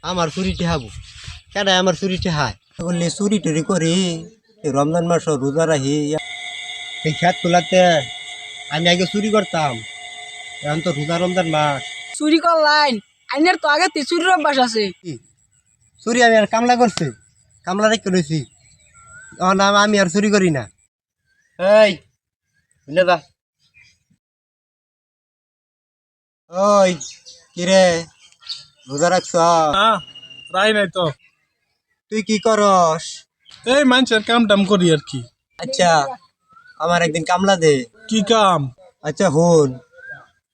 আমার চুরিটি হাবো কেডাই আমার চুরিটি হায় বললে চুরি টুরি করি এই রমজান মাস রোজা রাখি এই খেত তোলাতে আমি আগে চুরি করতাম এখন তো রোজা রমজান মাস চুরি করলাইন আইনের তো আগে চুরির অভ্যাস আছে। কি চুরি আমি আর কামলা করছি কামলা রেখে রয়েছি না আমি আর চুরি করি না এই বুঝলে দা ওই কিরে রোজা রাখছ না রাই নাই তো। তুই কি করস? এই মানুষের কাম টাম করি আর কি। আচ্ছা আমার একদিন কামলা দে। কি কাম? আচ্ছা হন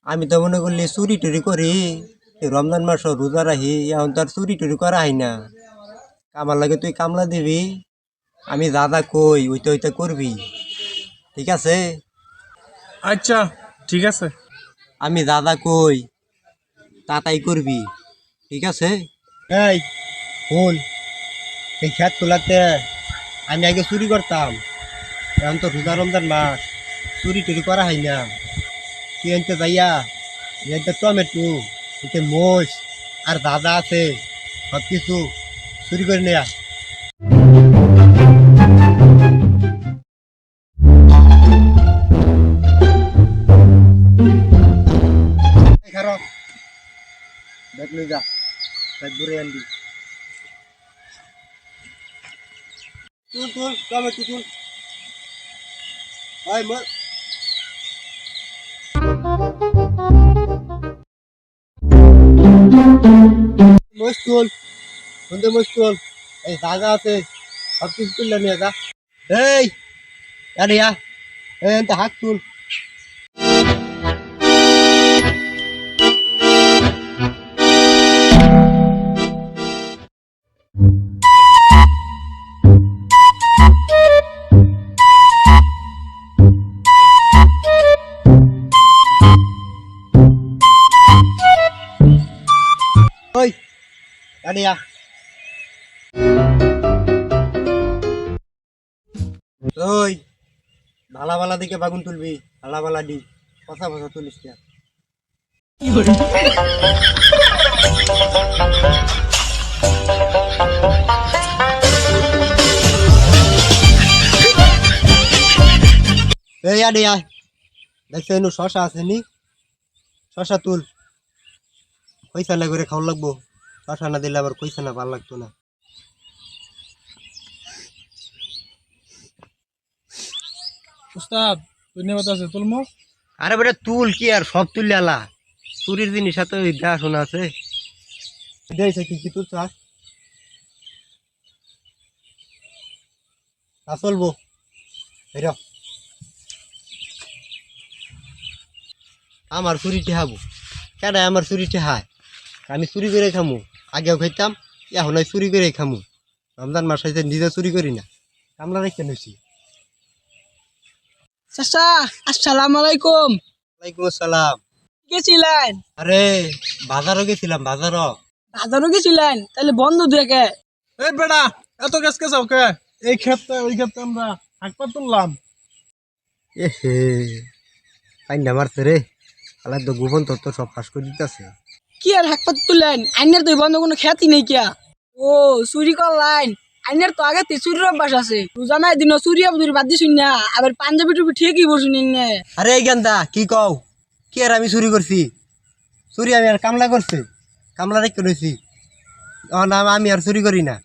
আমি তো মনে করলি চুরি টুরি করি এই রমজান মাস রোজা রাখি এখন তো আর চুরি টুরি করা হয় না আমার লাগে তুই কামলা দিবি আমি দাদা কই ওইটা ওইটা করবি ঠিক আছে? আচ্ছা ঠিক আছে। আমি দাদা কই তাই করবি ঠিক আছে? এই হন এই খেত তোলাতে আমি আগে চুরি করতাম এখন তো রোজা রমজান মাস চুরি টুরি করা হয় না তুই এনতে যাইয়া এনতে টমেটো এতে মোষ আর দাদা আছে সব কিছু চুরি করে নেয়া খারাপ দেখলি যা ঘুরে আনবি তুল তুল টমেটো তুল ভাই মুশকিল বন্ধু মুশকিল এই জায়গা আছে সব কিছু তুললে নিয়ে যা এই আরিয়া এই হাত তুল ওই আরিয়া ওই ভালা ভালা দিকে বাগুন তুলবি ভালা ভালা দি পচা পচা তুলিস না এই আরিয়া দেখছো এনু শশা আছে নি শশা তুল পয়সা না করে খাওয়া লাগবো শশা না দিলে আবার পয়সা না ভালো লাগতো না উস্তাদ ধন্যবাদ আছে তুলমো। আরে বেটা তুল কি আর সব তুললে আলা চুরির জিনিস সাথে দেখাশোনা আছে দেখছে কি কি তুলছ চলবো এর আমার চুরিটি হাবো কেডাই আমার চুরিটি হায় আমি চুরি করে খামু আগেও খাইতাম এখন চুরি করে খামু রমজান মাস হয়েছে নিজে চুরি করি না কামলা রেখে নিছি চাচা আসসালামু আলাইকুম। ওয়ালাইকুম আসসালাম। গেছিলেন? আরে বাজারও গেছিলাম বাজারও গেছিলেন তাহলে বন্ধ দুয়েকে। এই বেড়া এত গ্যাস কেস ওকে এই ক্ষেত্রে ওই ক্ষেত্রে আমরা হাকপা তুললাম। এ হে পাইন্ডা মারছে রে আলার তো গোপন তত্ত্ব সব ফাঁস করে দিতেছে কি আর হাকপাত তুললেন আইনের তো বন্ধ কোনো খ্যাতি নেই কিয়া। ও চুরি করলাইন আইনের তো আগে চুরির অভ্যাস আছে রোজা নাই দিন চুরি আবদুরি বাদ দিছুন না আবার পাঞ্জাবি টুপি ঠিকই বসুন নে। আরে এই গেন্দা কি কও কি আর আমি চুরি করছি চুরি আমি আর কামলা করছি কামলা রেখে রয়েছি না আমি আর চুরি করি না